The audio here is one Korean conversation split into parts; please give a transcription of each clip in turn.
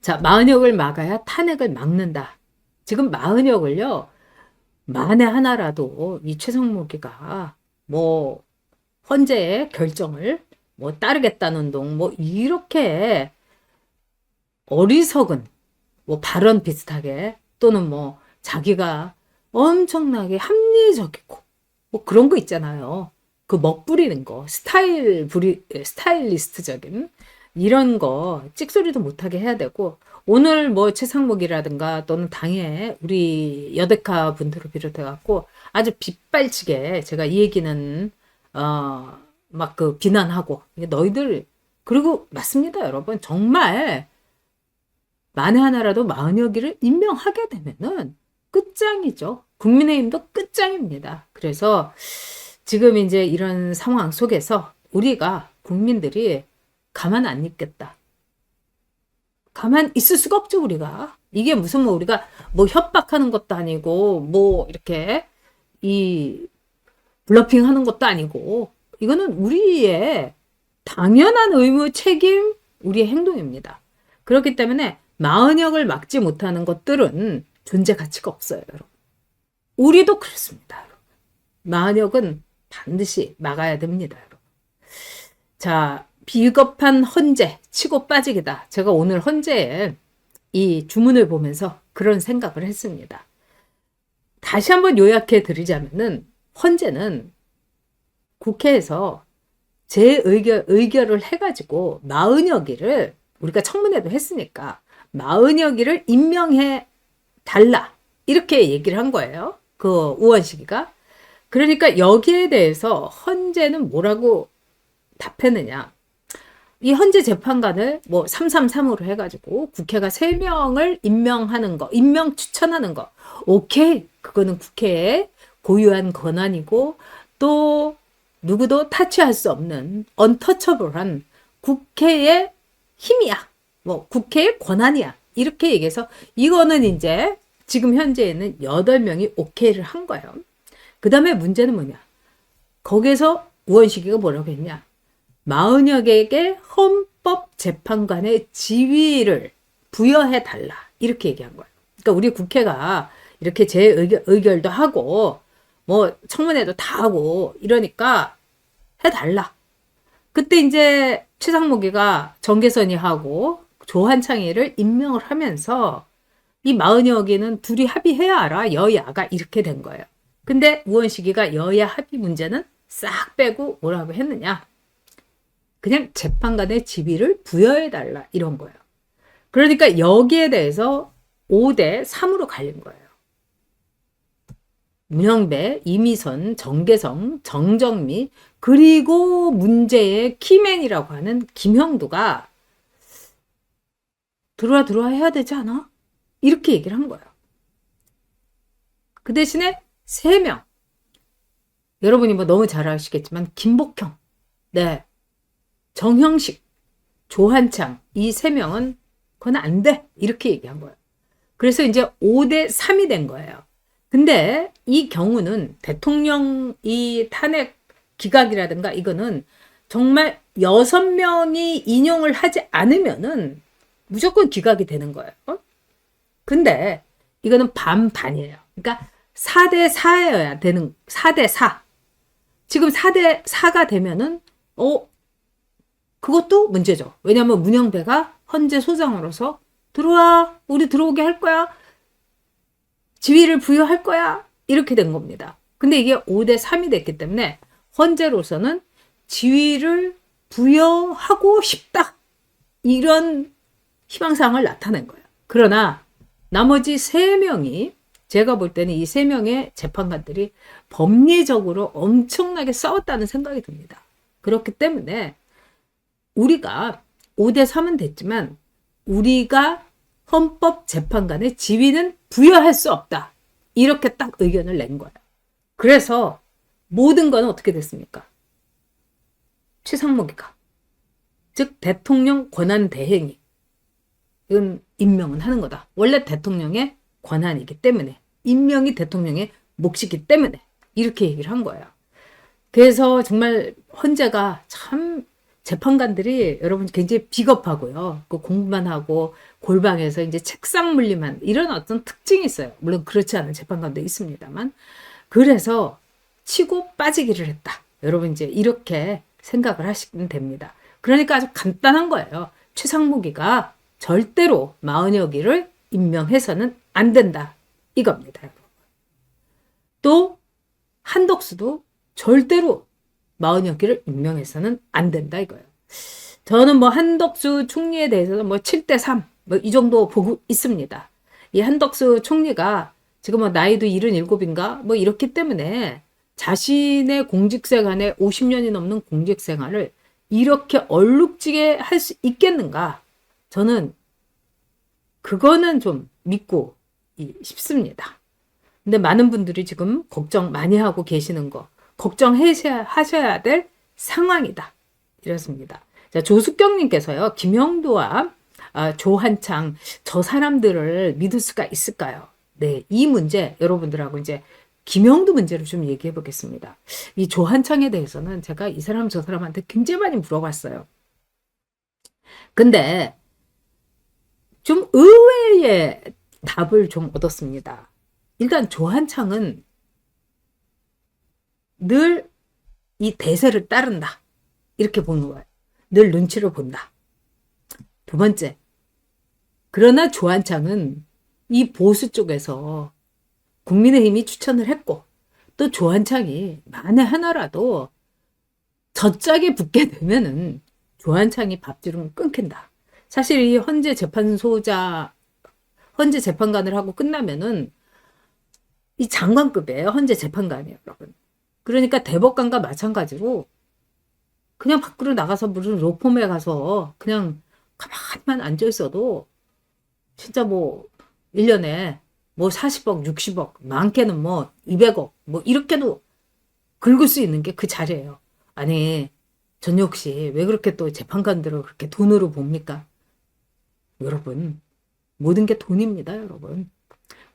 자, 마은혁을 막아야 탄핵을 막는다. 지금 마은혁을요, 만에 하나라도 이 최상목이가 뭐 헌재의 결정을 뭐 따르겠다는 둥, 뭐 이렇게 어리석은 뭐 발언 비슷하게 또는 뭐 자기가 엄청나게 합리적이고 뭐 그런 거 있잖아요. 그 멋부리는 거, 스타일리스트적인 이런 거 찍소리도 못하게 해야 되고 오늘 뭐 최상목이라든가 또는 당의 우리 여대카 분들을 비롯해 갖고 아주 빗발치게 제가 이 얘기는 막 그 비난하고 이게 너희들 그리고 맞습니다 여러분 정말 만에 하나라도 마은혁이를 임명하게 되면은 끝장이죠. 국민의힘도 끝장입니다. 그래서 지금 이제 이런 상황 속에서 우리가 국민들이 가만 안 있겠다. 가만 있을 수가 없죠, 우리가. 이게 무슨 뭐 우리가 뭐 협박하는 것도 아니고 뭐 이렇게 이 블러핑 하는 것도 아니고 이거는 우리의 당연한 의무, 책임, 우리의 행동입니다. 그렇기 때문에 마은혁을 막지 못하는 것들은 존재 가치가 없어요, 여러분. 우리도 그렇습니다, 여러분. 마은혁은 반드시 막아야 됩니다, 여러분. 자, 비겁한 헌재, 치고 빠지기다. 제가 오늘 헌재에 이 주문을 보면서 그런 생각을 했습니다. 다시 한번 요약해 드리자면은 헌재는 국회에서 의결을 해가지고 마은혁이를 우리가 청문회도 했으니까 마은혁이를 임명해 달라 이렇게 얘기를 한 거예요. 그 우원식이가. 그러니까 여기에 대해서 헌재는 뭐라고 답했느냐. 이 헌재 재판관을 뭐 333으로 해가지고 국회가 3명을 임명하는 거, 임명 추천하는 거. 오케이. 그거는 국회의 고유한 권한이고 또 누구도 타치할 수 없는 언터처블한 국회의 힘이야. 뭐 국회의 권한이야. 이렇게 얘기해서 이거는 이제 지금 현재에는 8명이 오케이를 한 거예요. 그 다음에 문제는 뭐냐. 거기에서 우원식이가 뭐라고 했냐. 마은혁에게 헌법재판관의 지위를 부여해달라. 이렇게 얘기한 거예요. 그러니까 우리 국회가 이렇게 의결도 하고 뭐 청문회도 다 하고 이러니까 해달라. 그때 이제 최상목이가 정계선이하고 조한창이를 임명을 하면서 이 마은혁이는 둘이 합의해야 알아. 여야가 이렇게 된 거예요. 근데 우원식이가 여야 합의 문제는 싹 빼고 뭐라고 했느냐. 그냥 재판관의 지위를 부여해달라 이런 거예요. 그러니까 여기에 대해서 5대 3으로 갈린 거예요. 문영배, 이미선, 정계성, 정정미 그리고 문제의 키맨이라고 하는 김형두가 들어와 해야 되지 않아? 이렇게 얘기를 한 거예요. 그 대신에 3명 여러분이 뭐 너무 잘 아시겠지만 김복형, 네, 정형식, 조한창 이 3명은 그건 안 돼. 이렇게 얘기한 거예요. 그래서 이제 5대 3이 된 거예요. 근데 이 경우는 대통령 이 탄핵 기각이라든가 이거는 정말 6명이 인용을 하지 않으면은 무조건 기각이 되는 거예요. 근데 이거는 반반이에요. 그러니까 4대 4여야 되는 4대 4. 지금 4대 4가 되면은 그것도 문제죠. 왜냐하면 문영배가 헌재 소장으로서 들어와 우리 들어오게 할 거야. 지위를 부여할 거야. 이렇게 된 겁니다. 근데 이게 5대 3이 됐기 때문에 헌재로서는 지위를 부여하고 싶다. 이런 희망사항을 나타낸 거예요. 그러나 나머지 3명이 제가 볼 때는 이 3명의 재판관들이 법리적으로 엄청나게 싸웠다는 생각이 듭니다. 그렇기 때문에 우리가 5대 3은 됐지만 우리가 헌법재판관의 지위는 부여할 수 없다. 이렇게 딱 의견을 낸 거예요. 그래서 모든 건 어떻게 됐습니까? 최상목이가 즉 대통령 권한 대행이 이건 임명은 하는 거다. 원래 대통령의 권한이기 때문에 임명이 대통령의 몫이기 때문에 이렇게 얘기를 한 거예요. 그래서 정말 헌재가 참 재판관들이 여러분 굉장히 비겁하고요. 그 공부만 하고 골방에서 이제 책상 물리만 이런 어떤 특징이 있어요. 물론 그렇지 않은 재판관도 있습니다만. 그래서 치고 빠지기를 했다. 여러분 이제 이렇게 생각을 하시면 됩니다. 그러니까 아주 간단한 거예요. 최상무기가 절대로 마은혁이를 임명해서는 안 된다. 이겁니다. 또 한덕수도 절대로 마은혁이를 임명해서는 안 된다 이거예요. 저는 뭐 한덕수 총리에 대해서는 뭐 7대3 뭐 이 정도 보고 있습니다. 이 한덕수 총리가 지금 뭐 나이도 77인가 뭐 이렇기 때문에 자신의 공직생활에 50년이 넘는 공직생활을 이렇게 얼룩지게 할 수 있겠는가? 저는 그거는 좀 믿고 싶습니다. 근데 많은 분들이 지금 걱정 많이 하고 계시는 거 걱정하셔야 될 상황이다. 이렇습니다. 자, 조숙경님께서요. 김영도와 조한창 저 사람들을 믿을 수가 있을까요? 네, 이 문제 여러분들하고 이제 김영도 문제를 좀 얘기해 보겠습니다. 이 조한창에 대해서는 제가 이 사람 저 사람한테 굉장히 많이 물어봤어요. 근데 좀 의외의 답을 좀 얻었습니다. 일단 조한창은 늘 이 대세를 따른다. 이렇게 보는 거예요. 늘 눈치를 본다. 두 번째, 그러나 조한창은 이 보수 쪽에서 국민의힘이 추천을 했고 또 조한창이 만에 하나라도 저짝에 붙게 되면은 조한창이 밥줄은 끊긴다. 사실 이 헌재 재판관을 하고 끝나면은 이 장관급이에요. 헌재 재판관이에요, 여러분. 그러니까 대법관과 마찬가지로 그냥 밖으로 나가서 무슨 로펌에 가서 그냥 가만히만 앉아 있어도 진짜 뭐 1년에 뭐 40억, 60억, 많게는 뭐 200억, 뭐 이렇게도 긁을 수 있는 게 그 자리예요. 아니, 전혁 씨, 왜 그렇게 또 재판관들을 그렇게 돈으로 봅니까? 여러분, 모든 게 돈입니다, 여러분.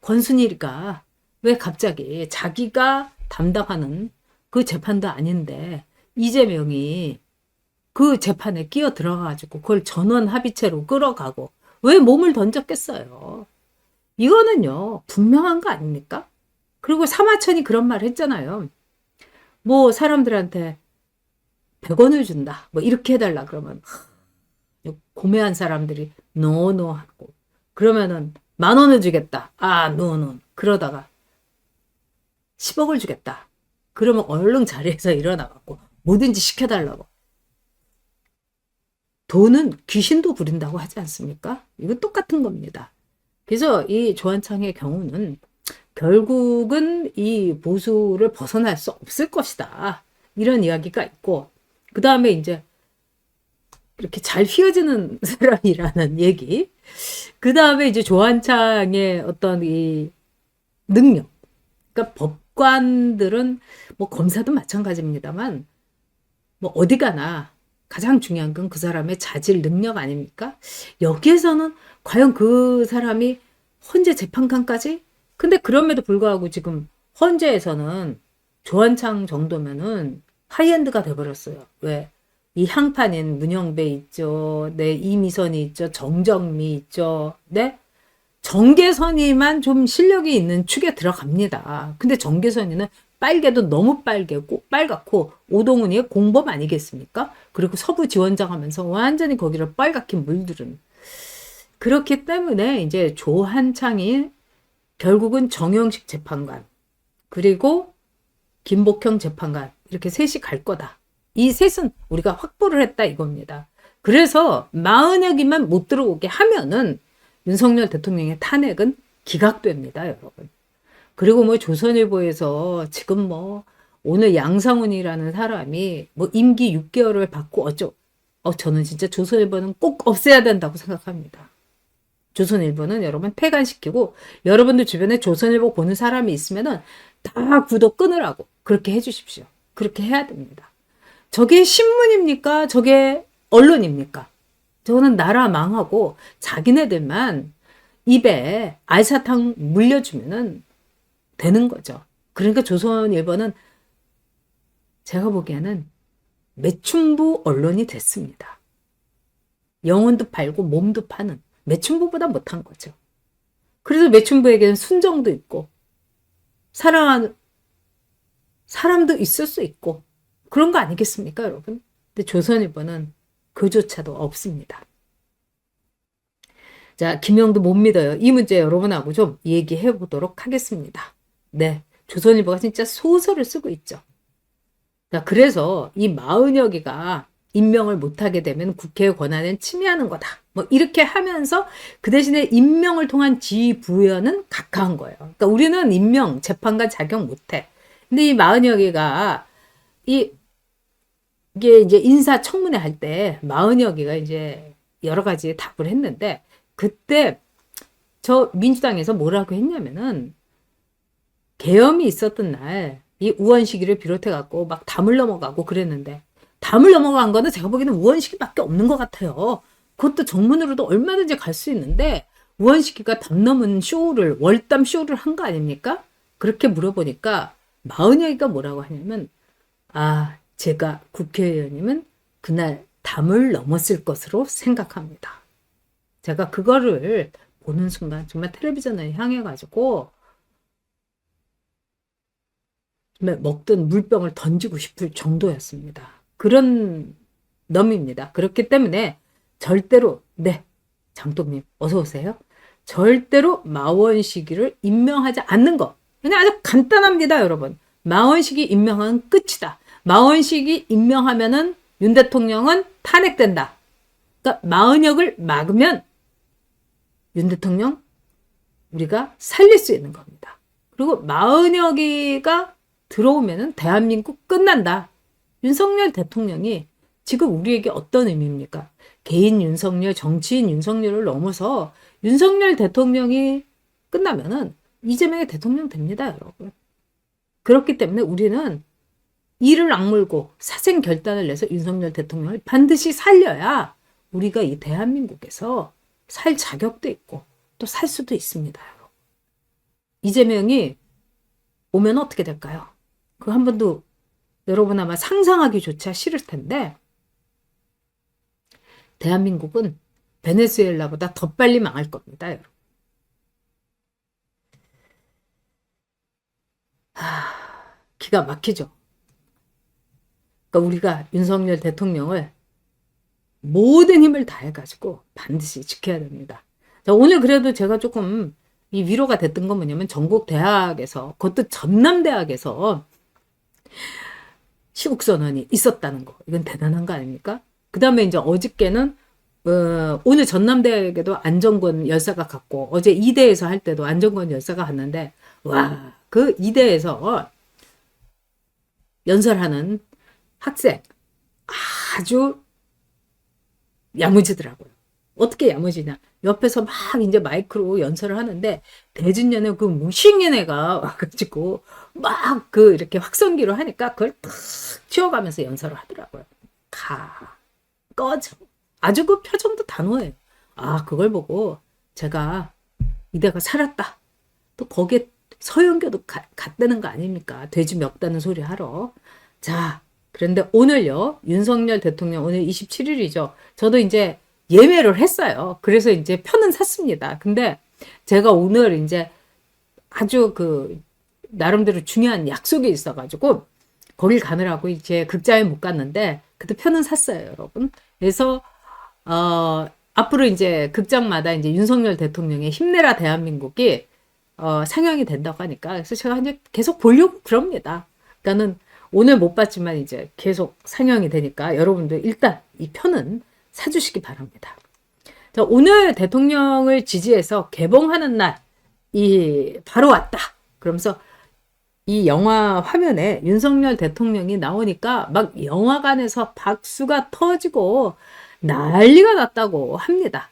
권순일이가 왜 갑자기 자기가 담당하는 그 재판도 아닌데 이재명이 그 재판에 끼어 들어가가지고 그걸 전원 합의체로 끌어가고 왜 몸을 던졌겠어요? 이거는요, 분명한 거 아닙니까? 그리고 사마천이 그런 말 했잖아요. 뭐 사람들한테 100원을 준다. 뭐 이렇게 해달라 그러면 고매한 사람들이 노노 하고 그러면은 10,000원을 주겠다. 아, 노노. 그러다가 10억을 주겠다. 그러면 얼른 자리에서 일어나갖고 뭐든지 시켜달라고. 돈은 귀신도 부린다고 하지 않습니까? 이거 똑같은 겁니다. 그래서 이 조한창의 경우는 결국은 이 보수를 벗어날 수 없을 것이다. 이런 이야기가 있고 그 다음에 이제 이렇게 잘 휘어지는 사람이라는 얘기. 그 다음에 이제 조한창의 어떤 이 능력. 그러니까 법관들은 뭐 검사도 마찬가지입니다만 뭐 어디 가나 가장 중요한 건 그 사람의 자질 능력 아닙니까? 여기에서는 과연 그 사람이 헌재 재판관까지? 근데 그럼에도 불구하고 지금 헌재에서는 조한창 정도면은 하이엔드가 돼버렸어요. 왜? 이 향판인 문영배 있죠. 네, 이미선이 있죠. 정정미 있죠. 네? 정계선이만 좀 실력이 있는 축에 들어갑니다. 근데 정계선이는 빨개도 너무 빨갛고 오동훈이의 공범 아니겠습니까? 그리고 서부 지원장 하면서 완전히 거기를 빨갛게 물들은. 그렇기 때문에 이제 조한창이 결국은 정영식 재판관 그리고 김복형 재판관 이렇게 셋이 갈 거다. 이 셋은 우리가 확보를 했다 이겁니다. 그래서 마은혁이만 못 들어오게 하면은 윤석열 대통령의 탄핵은 기각됩니다, 여러분. 그리고 뭐 조선일보에서 지금 뭐 오늘 양상훈이라는 사람이 뭐 임기 6개월을 받고 저는 진짜 조선일보는 꼭 없애야 된다고 생각합니다. 조선일보는 여러분 폐간시키고 여러분들 주변에 조선일보 보는 사람이 있으면은 다 구독 끊으라고 그렇게 해주십시오. 그렇게 해야 됩니다. 저게 신문입니까? 저게 언론입니까? 저거는 나라 망하고 자기네들만 입에 알사탕 물려주면은 되는 거죠. 그러니까 조선일보는 제가 보기에는 매춘부 언론이 됐습니다. 영혼도 팔고 몸도 파는 매춘부보다 못한 거죠. 그래서 매춘부에게는 순정도 있고 사랑하는 사람도 있을 수 있고 그런 거 아니겠습니까, 여러분? 근데 조선일보는 그조차도 없습니다. 자, 김영도 못 믿어요. 이 문제 여러분하고 좀 얘기해 보도록 하겠습니다. 네, 조선일보가 진짜 소설을 쓰고 있죠. 자, 그래서 이 마은혁이가 임명을 못하게 되면 국회의 권한을 침해하는 거다. 뭐 이렇게 하면서 그 대신에 임명을 통한 지휘 부여는 각하한 거예요. 그러니까 우리는 임명, 재판관 자격 못해. 근데 이 마은혁이가 이게 이제 인사청문회 할 때 마은혁이가 이제 여러 가지 답을 했는데 그때 저 민주당에서 뭐라고 했냐면은 계엄이 있었던 날 이 우원식이를 비롯해 갖고 막 담을 넘어가고 그랬는데 담을 넘어간 거는 제가 보기에는 우원식이밖에 없는 것 같아요. 그것도 정문으로도 얼마든지 갈 수 있는데 우원식이가 담 넘은 쇼를 월담 쇼를 한 거 아닙니까? 그렇게 물어보니까 마은혁이가 뭐라고 하냐면 제가 국회의원님은 그날 담을 넘었을 것으로 생각합니다. 제가 그거를 보는 순간 정말 텔레비전을 향해 가지고 먹던 물병을 던지고 싶을 정도였습니다. 그런 놈입니다. 그렇기 때문에 절대로 장독님 어서 오세요. 절대로 마원식이를 임명하지 않는 거. 그냥 아주 간단합니다, 여러분. 마원식이 임명하면 끝이다. 마원식이 임명하면은 윤 대통령은 탄핵된다. 그러니까 마은혁을 막으면 윤 대통령 우리가 살릴 수 있는 겁니다. 그리고 마은혁이가 들어오면은 대한민국 끝난다. 윤석열 대통령이 지금 우리에게 어떤 의미입니까? 개인 윤석열, 정치인 윤석열을 넘어서 윤석열 대통령이 끝나면은 이재명이 대통령 됩니다, 여러분. 그렇기 때문에 우리는 이를 악물고 사생 결단을 내서 윤석열 대통령을 반드시 살려야 우리가 이 대한민국에서 살 자격도 있고 또 살 수도 있습니다, 여러분. 이재명이 오면 어떻게 될까요? 그거 한 번도 여러분 아마 상상하기조차 싫을 텐데 대한민국은 베네수엘라보다 더 빨리 망할 겁니다, 여러분. 기가 막히죠. 그러니까 우리가 윤석열 대통령을 모든 힘을 다해가지고 반드시 지켜야 됩니다. 자, 오늘 그래도 제가 조금 이 위로가 됐던 건 뭐냐면 전국 대학에서 그것도 전남대학에서 시국선언이 있었다는 거. 이건 대단한 거 아닙니까? 그 다음에 이제 어저께는 오늘 전남대학에도 안정권 열사가 갔고 어제 이대에서 할 때도 안정권 열사가 갔는데 와, 그 이대에서 연설하는 학생 아주 야무지더라고요. 어떻게 야무지냐? 옆에서 막 이제 마이크로 연설을 하는데 대진년의 그 무식인 애가 와가지고 막 그 이렇게 확성기로 하니까 그걸 탁 튀어가면서 연설을 하더라고요. 꺼져. 아주 그 표정도 단호해요. 그걸 보고 제가 이대가 살았다. 또 거기에 서영교도 갔다는 거 아닙니까? 돼지 멱다는 소리 하러. 자, 그런데 오늘요, 윤석열 대통령 오늘 27일이죠. 저도 이제 예매를 했어요. 그래서 이제 표는 샀습니다. 근데 제가 오늘 이제 아주 나름대로 중요한 약속이 있어가지고 거길 가느라고 이제 극장에 못 갔는데 그때 표는 샀어요, 여러분. 그래서 앞으로 이제 극장마다 이제 윤석열 대통령의 힘내라 대한민국이 상영이 된다고 하니까 그래서 제가 이제 계속 보려고 그럽니다. 그러니까는 오늘 못 봤지만 이제 계속 상영이 되니까 여러분들 일단 이 표는 사주시기 바랍니다. 자, 오늘 대통령을 지지해서 개봉하는 날이 바로 왔다. 그러면서 이 영화 화면에 윤석열 대통령이 나오니까 막 영화관에서 박수가 터지고 난리가 났다고 합니다.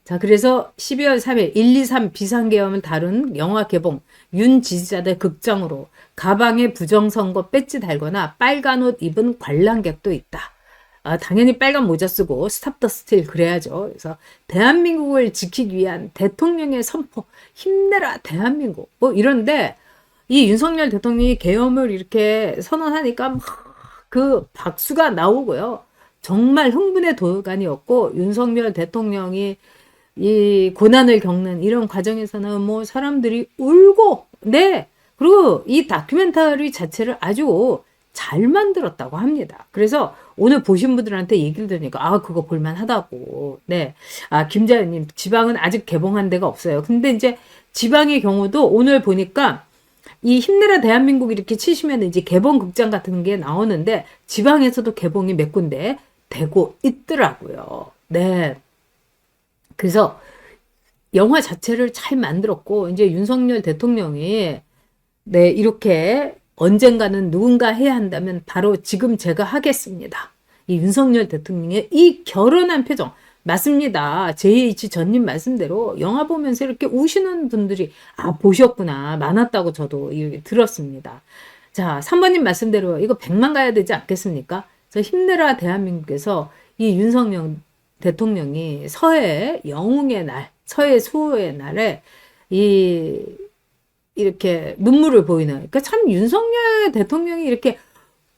자, 그래서 12월 3일 1, 2, 3 비상계엄을 다룬 영화 개봉 윤 지지자들 극장으로 가방에 부정선거 배지 달거나 빨간 옷 입은 관람객도 있다. 당연히 빨간 모자 쓰고 스탑 더 스틸 그래야죠. 그래서 대한민국을 지키기 위한 대통령의 선포 힘내라 대한민국 뭐 이런데 이 윤석열 대통령이 계엄을 이렇게 선언하니까 막 그 박수가 나오고요. 정말 흥분의 도가니였고, 윤석열 대통령이 이 고난을 겪는 이런 과정에서는 뭐 사람들이 울고, 네. 그리고 이 다큐멘터리 자체를 아주 잘 만들었다고 합니다. 그래서 오늘 보신 분들한테 얘기를 들으니까, 아, 그거 볼만하다고. 네. 아, 김자연님, 지방은 아직 개봉한 데가 없어요. 근데 이제 지방의 경우도 오늘 보니까 이 힘내라 대한민국 이렇게 치시면 이제 개봉 극장 같은 게 나오는데 지방에서도 개봉이 몇 군데 되고 있더라고요. 네. 그래서 영화 자체를 잘 만들었고, 이제 윤석열 대통령이, 네, 이렇게 언젠가는 누군가 해야 한다면 바로 지금 제가 하겠습니다. 이 윤석열 대통령의 이 결연한 표정. 맞습니다. JH 전님 말씀대로 영화 보면서 이렇게 우시는 분들이, 아, 보셨구나. 많았다고 저도 이렇게 들었습니다. 자, 3번님 말씀대로 이거 100만 가야 되지 않겠습니까? 저 힘내라 대한민국에서 이 윤석열 대통령이 서해 영웅의 날, 서해 수호의 날에 이렇게 눈물을 보이는, 그러니까 참 윤석열 대통령이 이렇게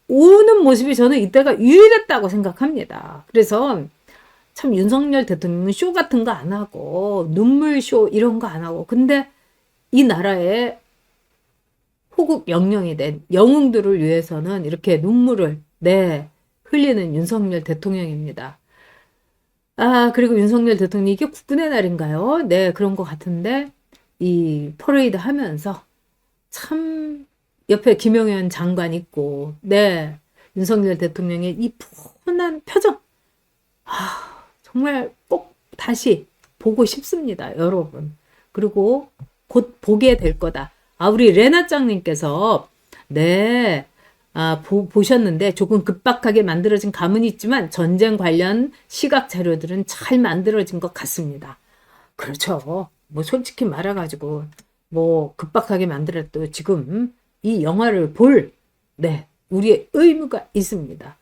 우는 모습이 저는 이때가 유일했다고 생각합니다. 그래서 참 윤석열 대통령은 쇼 같은 거 안 하고 눈물 쇼 이런 거 안 하고, 근데 이 나라의 호국 영령이 된 영웅들을 위해서는 이렇게 눈물을 흘리는 윤석열 대통령입니다. 아, 그리고 윤석열 대통령이 이게 국군의 날인가요? 네, 그런 것 같은데 이 퍼레이드 하면서 참 옆에 김용현 장관 있고, 네, 윤석열 대통령의 이 푸근한 표정, 아, 정말 꼭 다시 보고 싶습니다, 여러분. 그리고 곧 보게 될 거다. 아, 우리 레나짱님께서, 네, 아, 보셨는데 조금 급박하게 만들어진 감은 있지만 전쟁 관련 시각 자료들은 잘 만들어진 것 같습니다. 그렇죠. 뭐 솔직히 말해가지고 뭐 급박하게 만들어도 지금 이 영화를 볼, 네, 우리의 의무가 있습니다.